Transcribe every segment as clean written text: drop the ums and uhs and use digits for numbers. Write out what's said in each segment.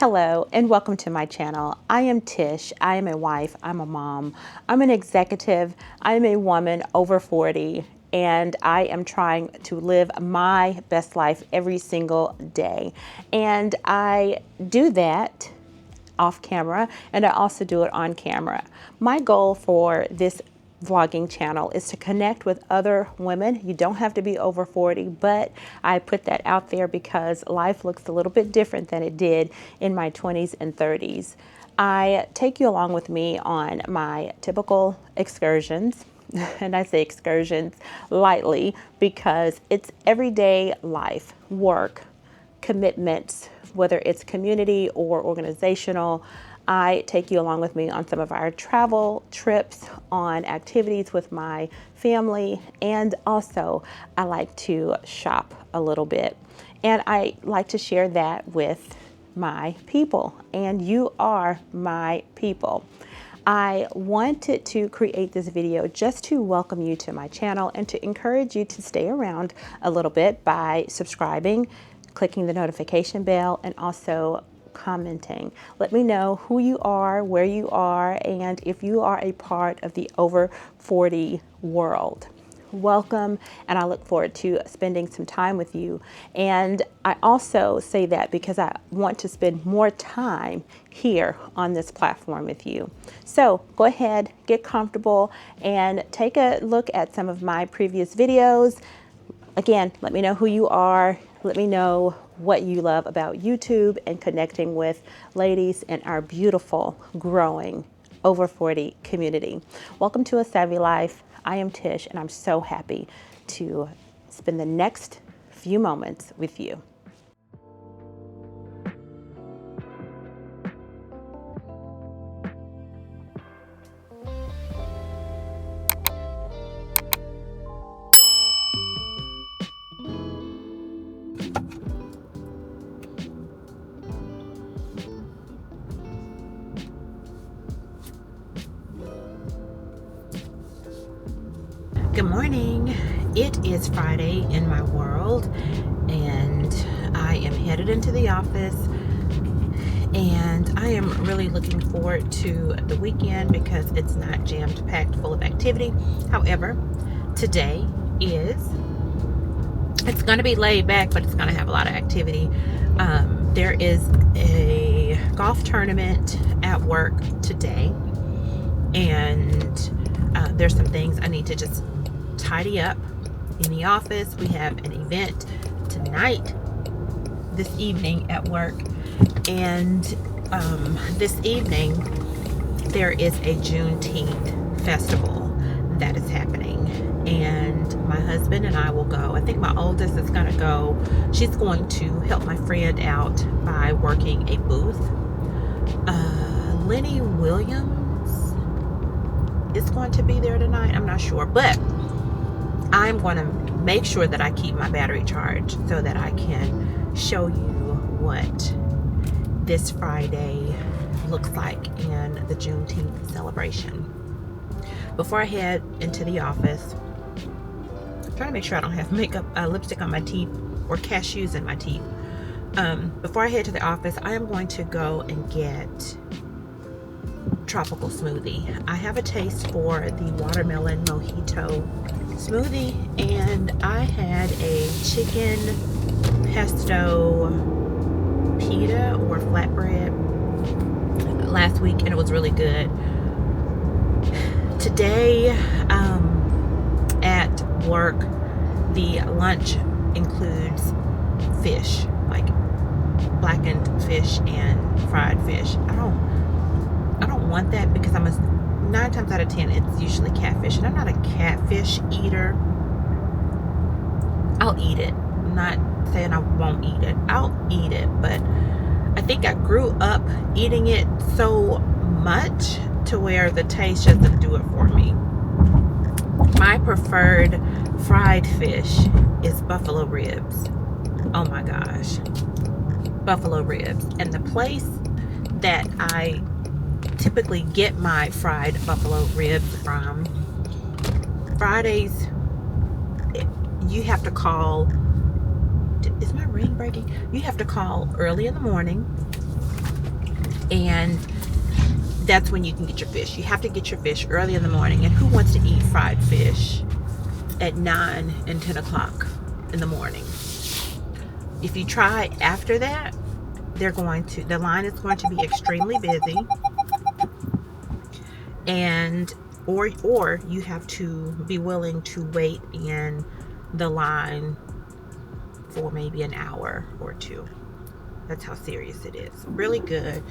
Hello and welcome to my channel. I am Tish. I am a wife. I'm a mom. I'm an executive. I'm a woman over 40 and I am trying to live my best life every single day. And I do that off camera and I also do it on camera. My goal for this vlogging channel is to connect with other women. You don't have to be over 40, but I put that out there because life looks a little bit different than it did in my 20s and 30s. I take you along with me on my typical excursions. And I say excursions lightly because it's everyday life, work, commitments, whether it's community or organizational. I take you along with me on some of our travel trips, on activities with my family, and also I like to shop a little bit. And I like to share that with my people, and you are my people. I wanted to create this video just to welcome you to my channel and to encourage you to stay around a little bit by subscribing, clicking the notification bell, and also commenting. Let me know who you are, where you are, and if you are a part of the over 40 world. Welcome, and I look forward to spending some time with you. And I also say that because I want to spend more time here on this platform with you. So go ahead, get comfortable, and take a look at some of my previous videos. Again, let me know who you are. Let me know what you love about YouTube and connecting with ladies in our beautiful, growing over 40 community. Welcome to A Savvy Life. I am Tish, and I'm so happy to spend the next few moments with you. Good morning. It is Friday in my world, and I am headed into the office, and I am really looking forward to the weekend because it's not jammed packed full of activity. However, today it's going to be laid back, but it's going to have a lot of activity. There is a golf tournament at work today, and there's some things I need to just tidy up in the office. We have an event tonight, this evening at work, and this evening there is a Juneteenth festival that is happening, and my husband and I will go. I think my oldest is going to go. She's going to help my friend out by working a booth. Lenny Williams is going to be there tonight. I'm not sure, but I'm going to make sure that I keep my battery charged so that I can show you what this Friday looks like in the Juneteenth celebration. Before I head into the office, I'm trying to make sure I don't have lipstick on my teeth or cashews in my teeth. Before I head to the office, I am going to go and get tropical smoothie. I have a taste for the watermelon mojito smoothie, and I had a chicken pesto pita or flatbread last week, and it was really good. Today at work, the lunch includes fish, like blackened fish and fried fish. I don't want that because 9 times out of 10 it's usually catfish, and I'm not a catfish eater. I'll eat it. I'm not saying I won't eat it. I'll eat it, but I think I grew up eating it so much to where the taste doesn't do it for me. My preferred fried fish is buffalo ribs. Oh my gosh. Buffalo ribs. And the place that I typically get my fried buffalo ribs from, Fridays, you have to call. Is my ring breaking? You have to call early in the morning And that's when you can get your fish. You have to get your fish early in the morning. And who wants to eat fried fish at 9 and 10 o'clock in the morning? If you try after that, the line is going to be extremely busy. And or you have to be willing to wait in the line for maybe an hour or two. That's how serious it is. Really good,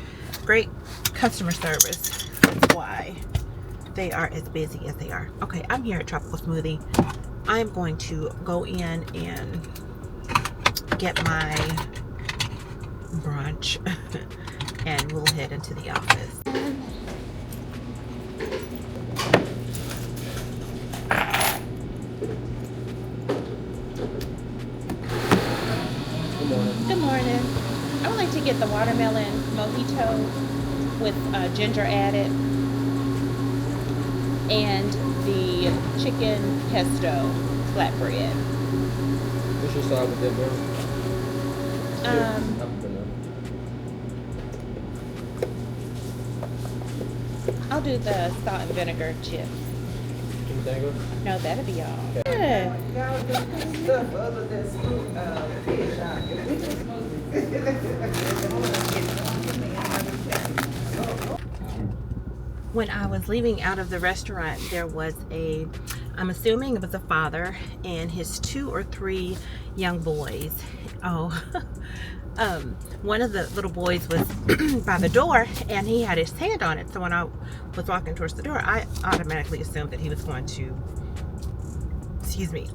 great customer service. That's why they are as busy as they are. Okay, I'm here at Tropical Smoothie. I'm going to go in and get my brunch and we'll head into the office. Good morning. I would like to get the watermelon mojito with ginger added and the chicken pesto flatbread. What's your side with that, bro? I'll do the salt and vinegar chips. Tango? No, that'll be all. Okay. Y'all do stuff other than fish out here. When I was leaving out of the restaurant, there was I'm assuming it was a father and his 2 or 3 young boys. One of the little boys was by the door and he had his hand on it. So when I was walking towards the door, I automatically assumed that he was going to,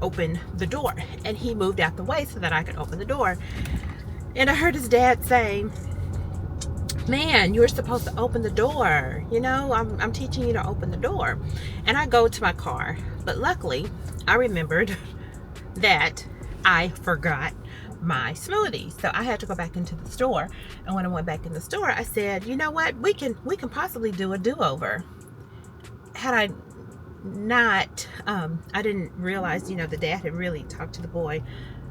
open the door. And he moved out the way so that I could open the door. And I heard his dad say, "Man, you're supposed to open the door. You know, I'm teaching you to open the door." And I go to my car. But luckily, I remembered that I forgot my smoothie. So I had to go back into the store. And when I went back in the store, I said, "You know what? We can possibly do a do-over." Had I not, I didn't realize, the dad had really talked to the boy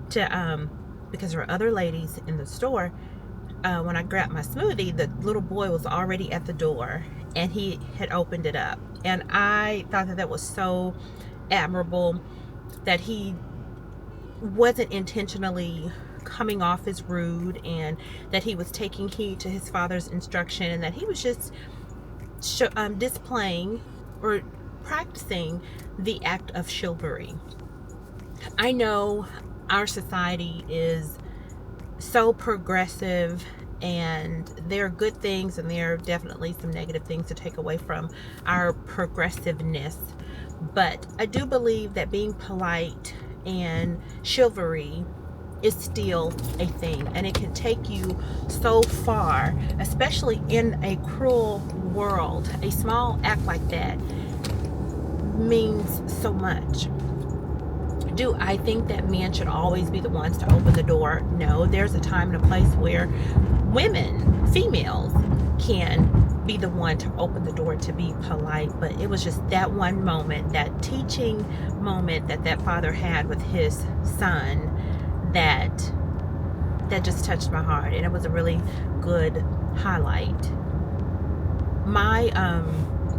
because there were other ladies in the store. When I grabbed my smoothie, the little boy was already at the door and he had opened it up. And I thought that was so admirable that he wasn't intentionally coming off as rude, and that he was taking heed to his father's instruction, and that he was just displaying or practicing the act of chivalry. I know our society is so progressive, and there are good things and there are definitely some negative things to take away from our progressiveness, but I do believe that being polite and chivalry is still a thing, and it can take you so far, especially in a cruel world. A small act like that means so much. Do I think that men should always be the ones to open the door? No, there's a time and a place where women, females, can be the one to open the door to be polite. But it was just that one moment, that teaching moment that father had with his son, that just touched my heart, and it was a really good highlight.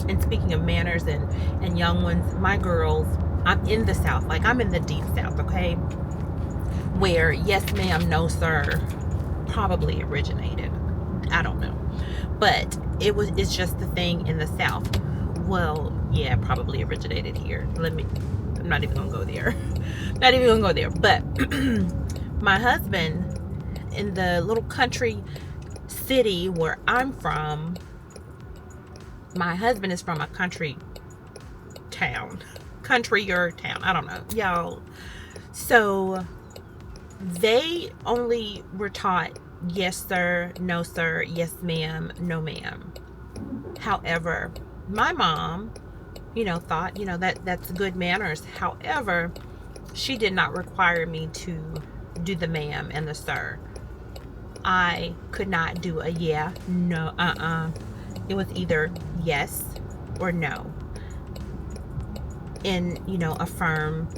And speaking of manners and young ones, my girls, I'm in the South, like I'm in the deep South, okay? Where yes ma'am, no sir probably originated. I don't know. But it's just the thing in the South. Well, yeah, probably originated here. I'm not even gonna go there. Not even gonna go there. But my husband, in the little country city where I'm from, my husband is from a country town. Country-er town. I don't know. Y'all. So they only were taught yes sir, no sir, yes ma'am, no ma'am. However, my mom, thought, that's good manners. However, she did not require me to do the ma'am and the sir. I could not do a yeah, no, It was either yes or no, in, a firm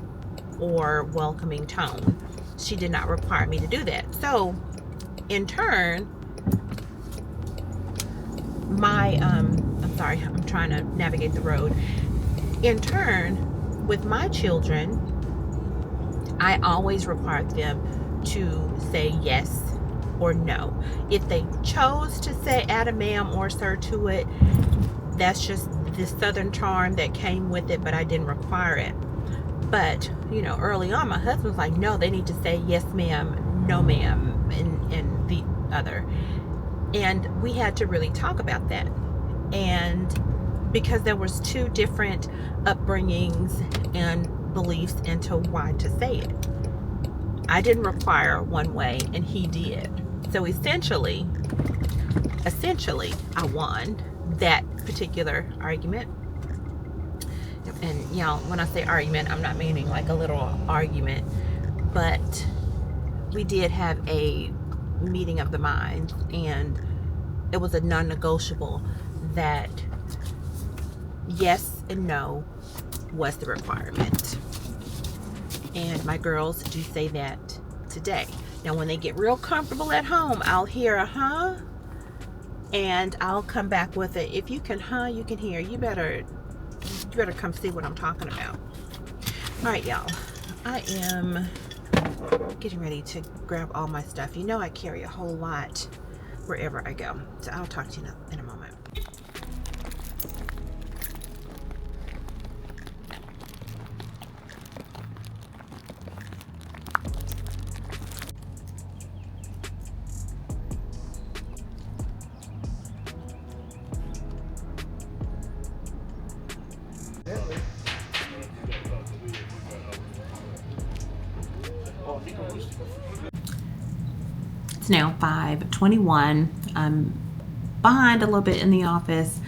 or welcoming tone. She did not require me to do that. So, in turn, I'm sorry, I'm trying to navigate the road. In turn, with my children, I always required them to say yes or no. If they chose to say add a ma'am or sir to it, that's just the Southern charm that came with it, but I didn't require it. But, you know, early on, my husband was like, no, they need to say yes ma'am, no ma'am, and the other. And we had to really talk about that. And because there was two different upbringings and beliefs into why to say it. I didn't require one way and he did. So essentially, I won that particular argument. And y'all, when I say argument, I'm not meaning like a literal argument, but we did have a meeting of the minds, and it was a non-negotiable that yes and no was the requirement. And my girls do say that today. Now when they get real comfortable at home, I'll hear a huh, and I'll come back with it. If you can huh, you can hear. You better come see what I'm talking about. All right, y'all, I am getting ready to grab all my stuff. You know I carry a whole lot wherever I go, so I'll talk to you in a moment. It's now 5:21. I'm behind a little bit in the office.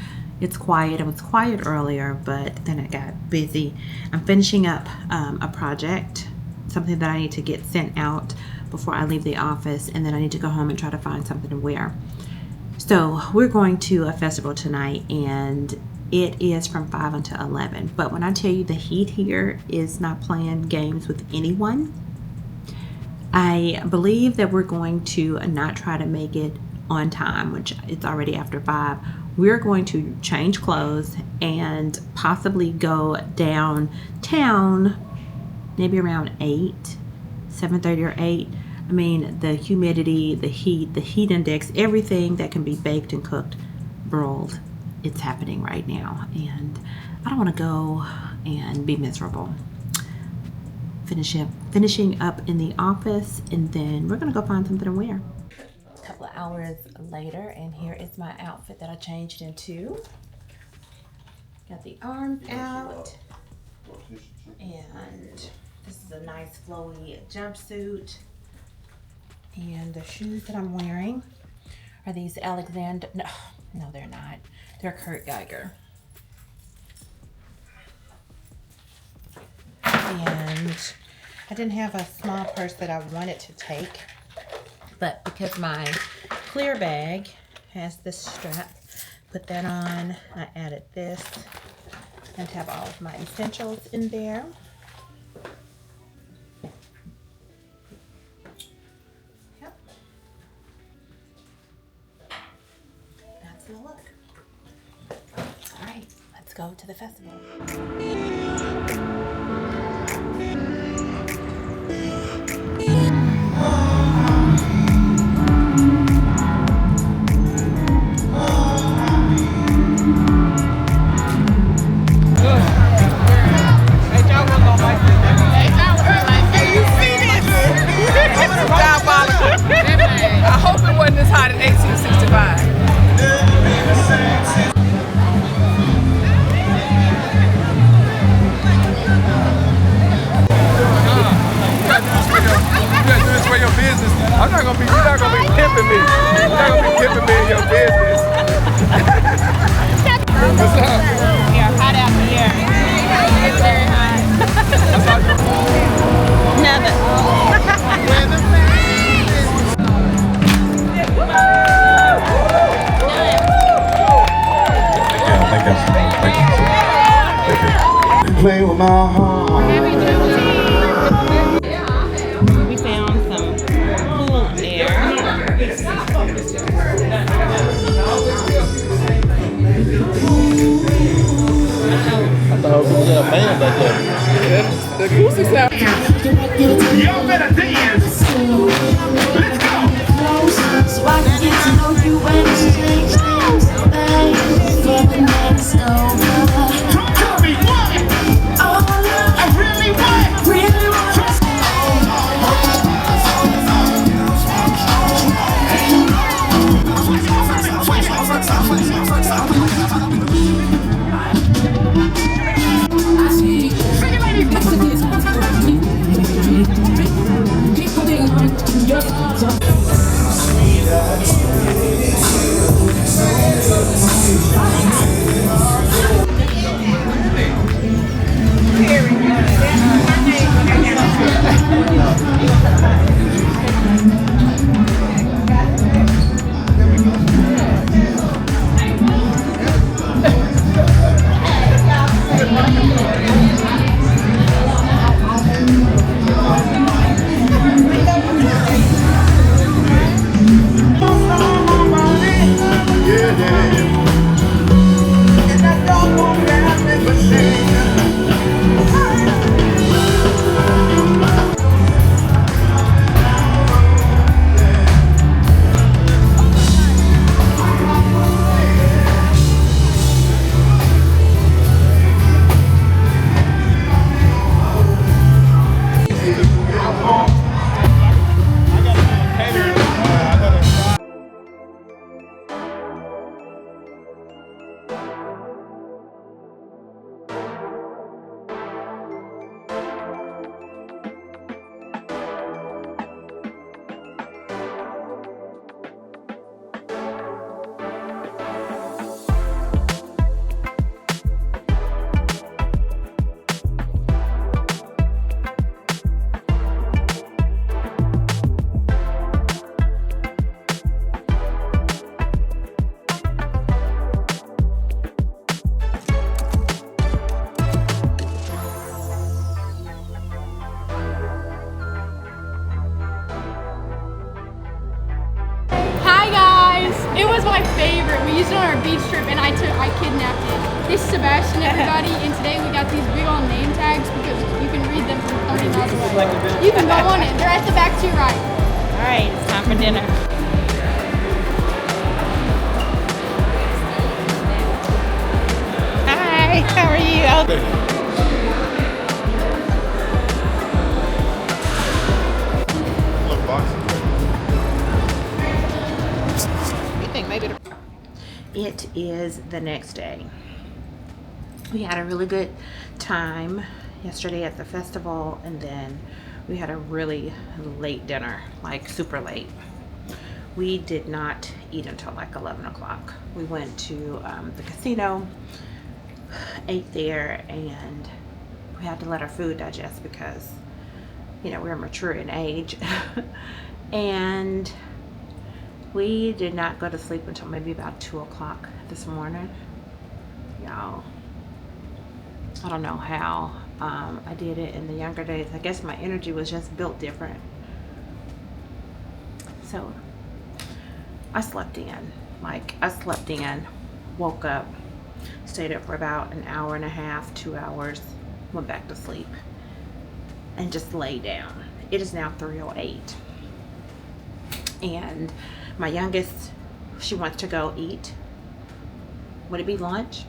It's quiet. It was quiet earlier, but then it got busy. I'm finishing up a project, something that I need to get sent out before I leave the office, and then I need to go home and try to find something to wear. So we're going to a festival tonight, and it is from 5 until 11. But when I tell you the heat here is not playing games with anyone, I believe that we're going to not try to make it on time, which it's already after 5. We're going to change clothes and possibly go downtown maybe around 8, 7:30 or 8. I mean, the humidity, the heat index, everything that can be baked and cooked, broiled, it's happening right now. And I don't want to go and be miserable. Finishing up in the office, and then we're gonna go find something to wear. A couple of hours later, and here is my outfit that I changed into. Got the arms out, and this is a nice flowy jumpsuit. And the shoes that I'm wearing are these Alexander. No, they're not. They're Kurt Geiger. And I didn't have a small purse that I wanted to take, but because my clear bag has this strap, put that on. I added this and have all of my essentials in there. Yep. That's the look. All right, let's go to the festival. I hope it wasn't as hot in 1865. For your business. You're not gonna be pimping me. You're not gonna be pimping me in your business. What's up? Yeah, hot out here. It's very hot. Nothing. Play with my heart. We found some cool air. acoustic sound. Y'all better dance. Let's go. So I can get to know you and exchange things, babe, for the next over. Tell me what? I really want. Really want Hi guys! It was my favorite. We used it on our beach trip and I kidnapped it. This is Sebastian, everybody, and today we got these big old name tags because you can read them from 30 miles away. You can go on it. They're at the back to your right. All right, it's time for dinner. Hi, how are you? It is the next day. We had a really good time yesterday at the festival, and then we had a really late dinner, like super late. We did not eat until like 11 o'clock. We went to the casino, ate there, and we had to let our food digest because, you know, we're mature in age. And we did not go to sleep until maybe about 2 o'clock this morning. Y'all, I don't know how I did it in the younger days. I guess my energy was just built different. So I slept in. Woke up, stayed up for about an hour and a half, 2 hours, went back to sleep, and just lay down. It is now 3:08. And my youngest, she wants to go eat. Would it be lunch?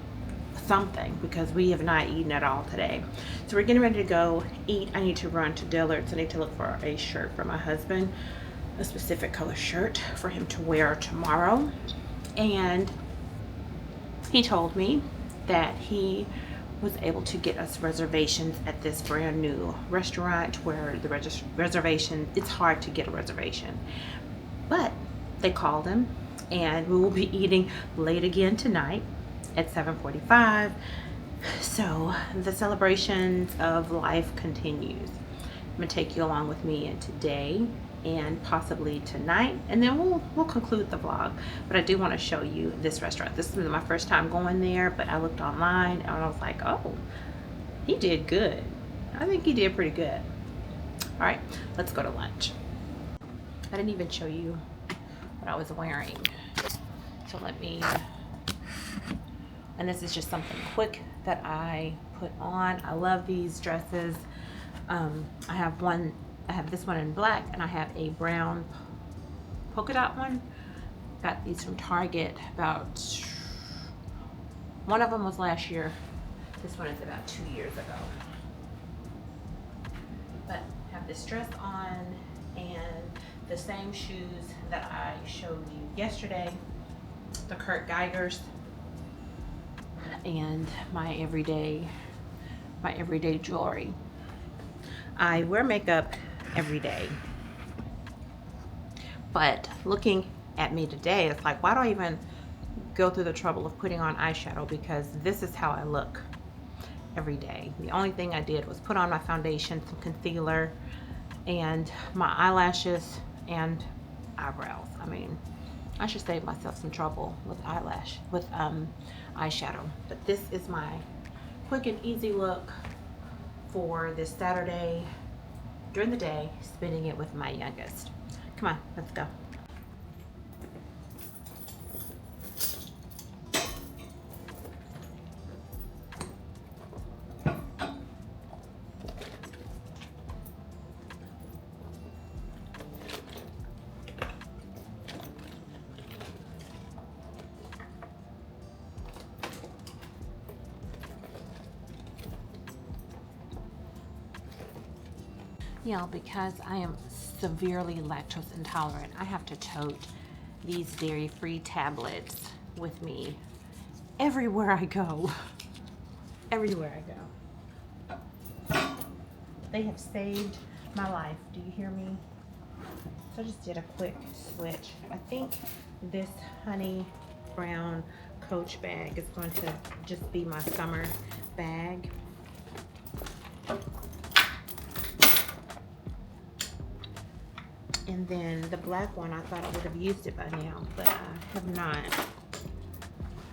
Something, because we have not eaten at all today. So we're getting ready to go eat. I need to run to Dillard's. I need to look for a shirt for my husband, a specific color shirt for him to wear tomorrow. And he told me that he was able to get us reservations at this brand new restaurant where the reservation, it's hard to get a reservation. But they called him, and we will be eating late again tonight at 7:45. So the celebrations of life continues. I'm gonna take you along with me in today and possibly tonight, and then we'll conclude the vlog. But I do want to show you this restaurant. This is my first time going there, but I looked online and I was like, oh, he did good. I think he did pretty good. All right, let's go to lunch. I didn't even show you what I was wearing, so let me, and this is just something quick that I put on. I love these dresses. I have this one in black, and I have a brown polka dot one. Got these from Target. One of them was last year. This one is about 2 years ago. But I have this dress on and the same shoes that I showed you yesterday, the Kurt Geigers, and my everyday jewelry. I wear makeup every day, but looking at me today, it's like, why do I even go through the trouble of putting on eyeshadow? Because this is how I look every day. The only thing I did was put on my foundation, some concealer, and my eyelashes and eyebrows. I mean, I should save myself some trouble with eyeshadow. But this is my quick and easy look for this Saturday during the day, spending it with my youngest. Come on, let's go. Y'all, because I am severely lactose intolerant, I have to tote these dairy-free tablets with me everywhere I go. Everywhere I go. They have saved my life. Do you hear me? So I just did a quick switch. I think this honey brown Coach bag is going to just be my summer bag. And then the black one, I thought I would have used it by now, but I have not.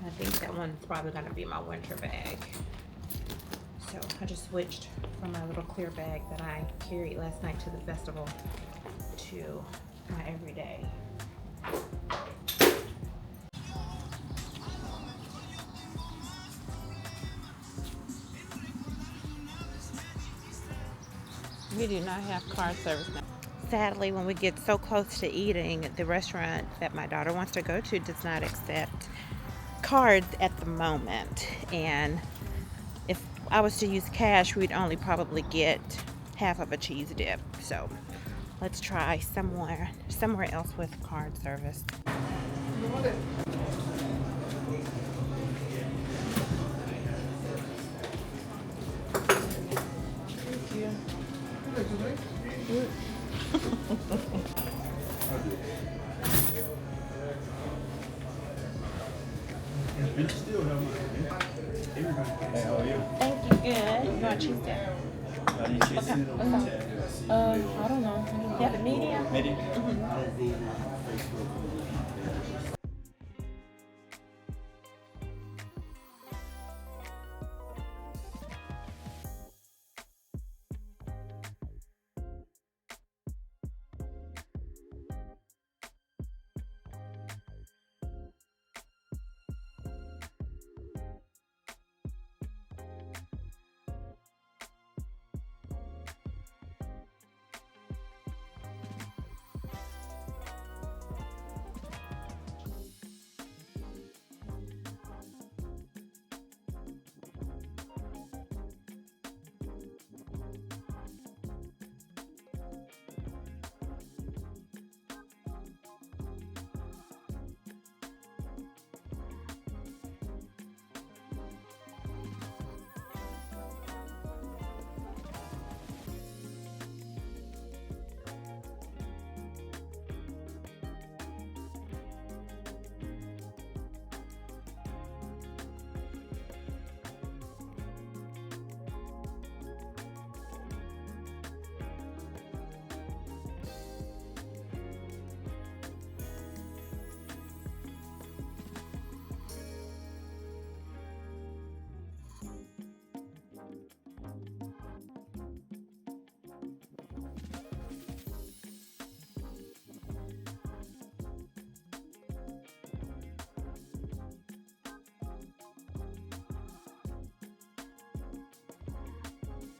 I think that one's probably going to be my winter bag. So I just switched from my little clear bag that I carried last night to the festival to my everyday. We do not have car service now. Sadly, when we get so close to eating, the restaurant that my daughter wants to go to does not accept cards at the moment. And if I was to use cash, we'd only probably get half of a cheese dip. So let's try somewhere else with card service. Thank you. Good. You want cheese dip? I don't know. You have a medium? Medium.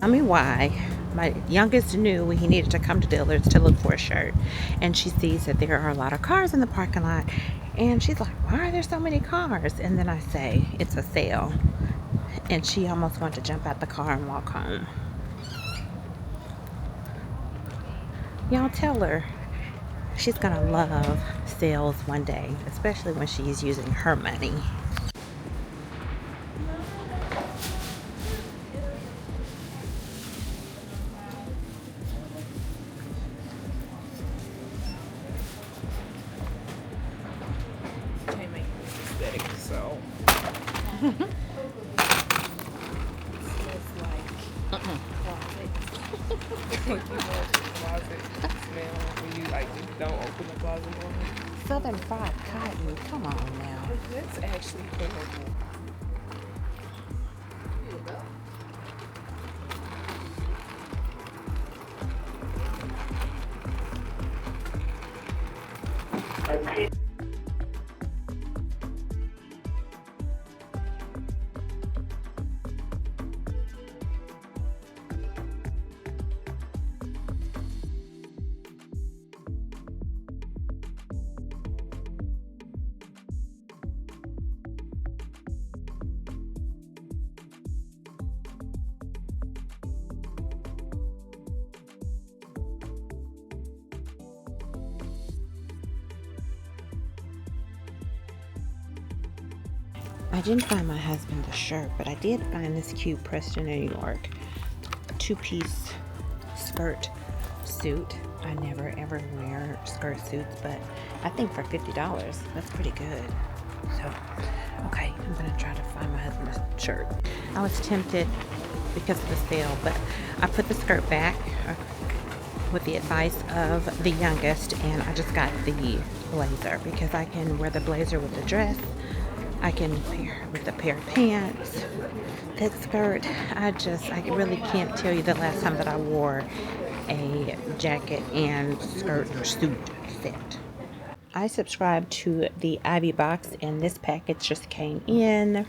Tell me why my youngest knew he needed to come to Dillard's to look for a shirt, and she sees that there are a lot of cars in the parking lot, and she's like, why are there so many cars? And then I say, it's a sale, and she almost wanted to jump out the car and walk home. Y'all tell her she's gonna love sales one day, especially when she's using her money. Can't make this aesthetic, so. Smells like closet. You know the closet smell when you like just don't open the closet door. Southern fried cotton, come on now. That's actually horrible. I didn't find my husband a shirt, but I did find this cute Preston, New York two-piece skirt suit. I never ever wear skirt suits, but I think for $50, that's pretty good. So, okay, I'm gonna try to find my husband a shirt. I was tempted because of the sale, but I put the skirt back with the advice of the youngest, and I just got the blazer because I can wear the blazer with the dress. I can pair with a pair of pants. That skirt, I really can't tell you the last time that I wore a jacket and skirt or suit set. I subscribe to the Ivy box, and this package just came in.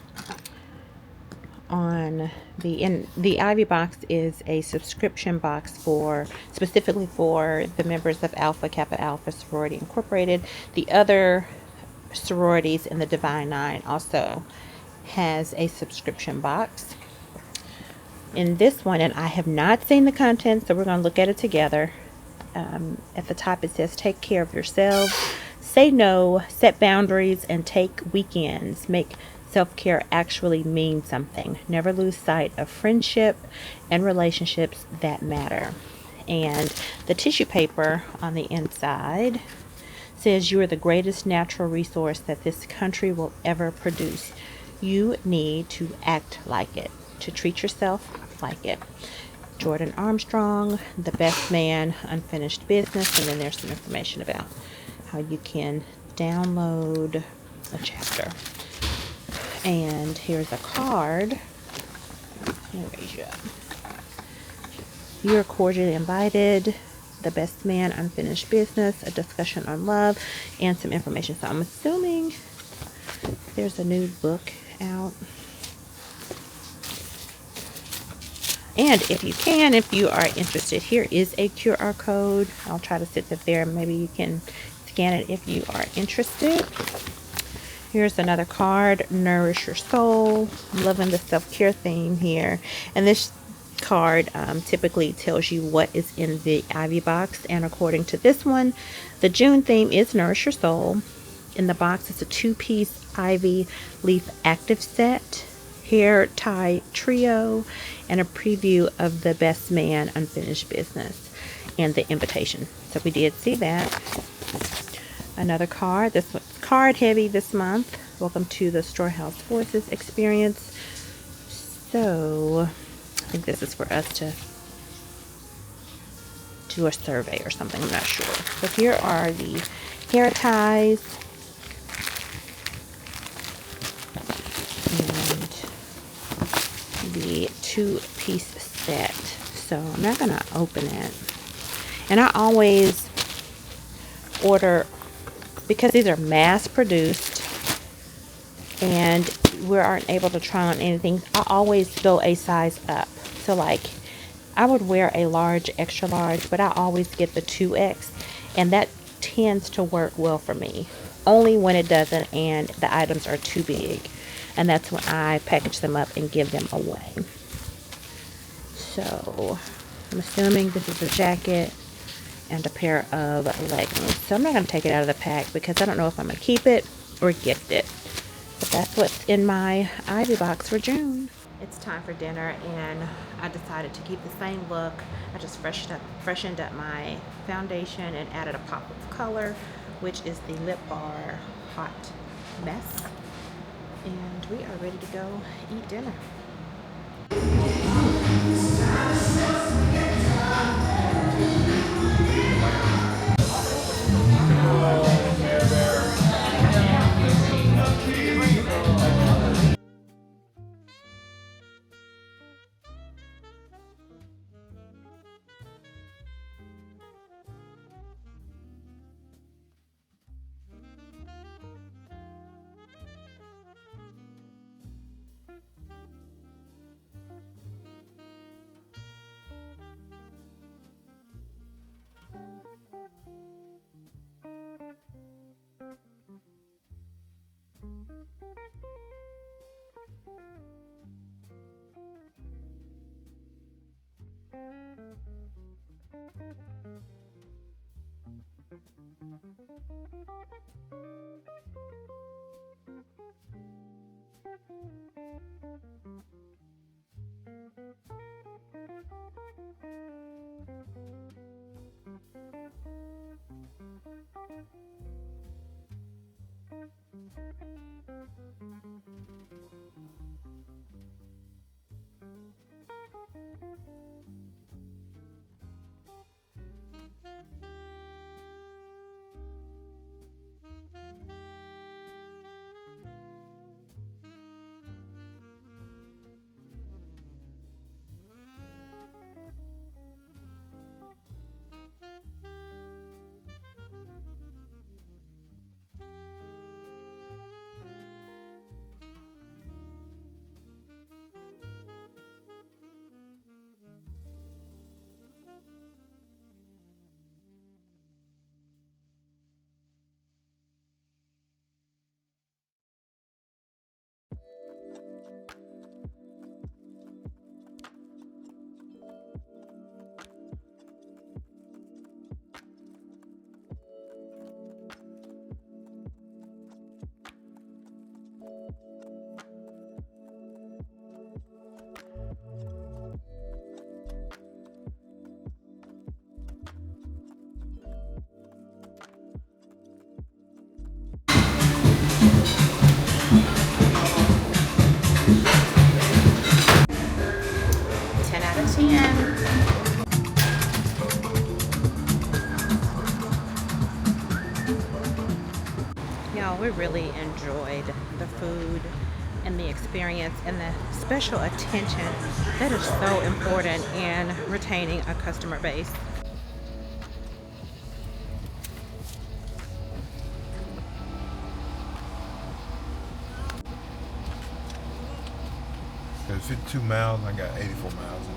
The Ivy box is a subscription box specifically for the members of Alpha Kappa Alpha Sorority Incorporated. The other sororities in the Divine Nine also has a subscription box. In this one, and I have not seen the contents, so we're going to look at it together. At the top it says, take care of yourselves, say no, set boundaries, and take weekends. Make self-care actually mean something. Never lose sight of friendship and relationships that matter. And the tissue paper on the inside says, you are the greatest natural resource that this country will ever produce. You need to act like it, to treat yourself like it. Jordan Armstrong, The Best Man, Unfinished Business, and then there's some information about how you can download a chapter. And here's a card. Let me raise you up. You're cordially invited. The Best Man, Unfinished Business, a discussion on love, and some information. So I'm assuming there's a new book out. And if you are interested, here is a QR code. I'll try to sit it there. Maybe you can scan it if you are interested. Here's another card, Nourish Your Soul. I'm loving the self-care theme here. And this card typically tells you what is in the Ivy box, and according to this one, the June theme is Nourish Your Soul. In the box, it's a two-piece Ivy leaf active set, hair tie trio, and a preview of The Best Man, Unfinished Business, and the invitation. So we did see that. Another card. This one's card heavy this month. Welcome to the Storehouse Voices experience. So I think this is for us to do a survey or something. I'm not sure. So here are the hair ties. And the two-piece set. So I'm not going to open it. And I always order, because these are mass produced and we aren't able to try on anything, I always go a size up. So like I would wear a large, extra large, but I always get the 2X, and that tends to work well for me. Only when it doesn't and the items are too big, and that's when I package them up and give them away. So I'm assuming this is a jacket and a pair of leggings. So I'm not going to take it out of the pack because I don't know if I'm going to keep it or gift it. But that's what's in my Ivy box for June. It's time for dinner, and I decided to keep the same look. I just freshened up my foundation and added a pop of color, which is the Lip Bar Hot Mess. And we are ready to go eat dinner. Y'all, we really enjoyed the food and the experience and the special attention that is so important in retaining a customer base. There's 52 miles, I got 84 miles.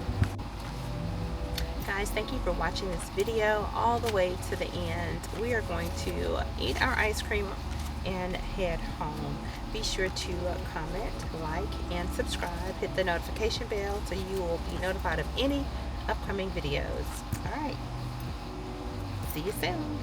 Guys, thank you for watching this video all the way to the end. We are going to eat our ice cream and head home. Be sure to comment, like, and subscribe. Hit the notification bell so you will be notified of any upcoming videos. All right. See you soon.